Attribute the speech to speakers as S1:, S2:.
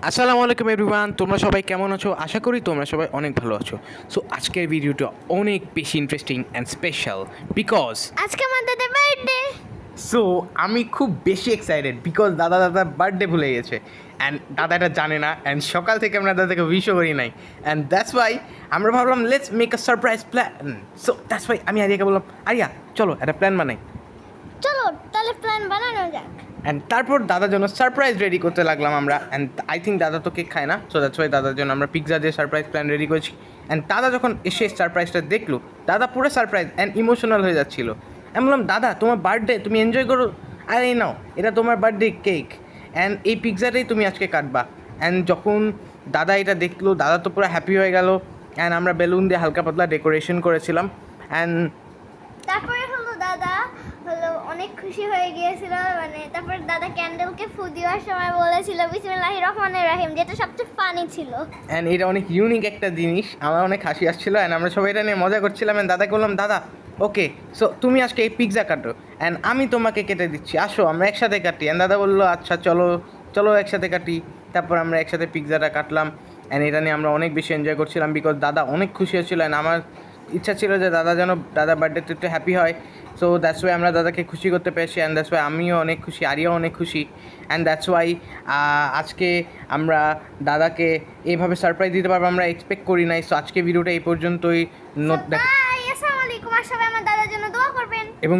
S1: আসসালামু আলাইকুম এভরিওয়ান, তোমরা সবাই কেমন আছো? আশা করি তোমরা সবাই অনেক ভালো আছো। সো আজকের ভিডিওটা অনেক বেশি ইন্টারেস্টিং অ্যান্ড স্পেশাল বিকজ
S2: আজকে আমার দাদার বার্থডে।
S1: সো আমি খুব বেশি এক্সাইটেড বিকজ দাদার বার্থডে ভুলে গেছে অ্যান্ড দাদা এটা জানে না অ্যান্ড সকাল থেকে আমরা দাদাকে উইশও করি নাই অ্যান্ড দ্যাটস ওয়াই আমরা ভাবলাম let's make a surprise plan. So that's why আমি আরিয়াকে বললাম, আরিয়া চলো একটা প্ল্যান বানাই।
S2: চলো তাহলে প্ল্যান বানানো যাক।
S1: অ্যান্ড তারপর দাদার জন্য সারপ্রাইজ রেডি করতে লাগলাম আমরা। অ্যান্ড আই থিঙ্ক দাদা তো কেক খায় না, সো দ্যাটস ওয়াই দাদার জন্য আমরা পিৎজা দিয়ে সারপ্রাইজ প্ল্যান রেডি করেছি। অ্যান্ড দাদা যখন এসে সারপ্রাইজটা দেখলো, দাদা পুরো সারপ্রাইজ অ্যান্ড ইমোশনাল হয়ে যাচ্ছিলো। আমি বললাম, দাদা তোমার বার্থডে, তুমি এনজয় করো। আরে এই নাও, এটা তোমার বার্থডে কেক অ্যান্ড এই পিৎজাটাই তুমি আজকে কাটবা। অ্যান্ড যখন দাদা এটা দেখলো, দাদা তো পুরো হ্যাপি হয়ে গেল। অ্যান্ড আমরা বেলুন দিয়ে হালকা পাতলা ডেকোরেশন করেছিলাম অ্যান্ড
S2: তারপরে দাদা অনেক খুশি হয়ে গিয়েছিল। তারপর দাদা ক্যান্ডেলকে ফু দেওয়ার সময় বলেছিল বিসমিল্লাহির রহমানির রহিম, যেটা সবচেয়ে ফানি ছিল।
S1: অ্যান্ড এটা অনেক ইউনিক একটা জিনিস, আমার অনেক হাসি আসছিলো অ্যান্ড আমরা সবাই এটা নিয়ে মজা করছিলাম। অ্যান্ড দাদাকে বললাম, দাদা ওকে সো তুমি আজকে এই পিৎজা কাটো অ্যান্ড আমি তোমাকে কেটে দিচ্ছি, আসো আমরা একসাথে কাটি। অ্যান্ড দাদা বললো আচ্ছা চলো চলো একসাথে কাটি। তারপর আমরা একসাথে পিৎজাটা কাটলাম অ্যান্ড এটা নিয়ে আমরা অনেক বেশি এনজয় করছিলাম বিকজ দাদা অনেক খুশি হচ্ছিলো অ্যান্ড আমার ইচ্ছা ছিল যে দাদা যেন দাদার বার্থডেতে একটু হ্যাপি হয়। সো দ্যাটস ওয়াই আমরা দাদাকে খুশি করতে পেরেছি অ্যান্ড দ্যাটস ওয়াই আমিও অনেক খুশি, আরিয়াও অনেক খুশি। অ্যান্ড দ্যাটস ওয়াই আজকে আমরা দাদাকে এইভাবে সারপ্রাইজ দিতে পারবো আমরা এক্সপেক্ট করি নাই। সো আজকে ভিডিওটা এই পর্যন্তই।
S2: বাই, আসসালামু আলাইকুম। আর সবাই আমার দাদার জন্য দোয়া করবেন।
S1: এবং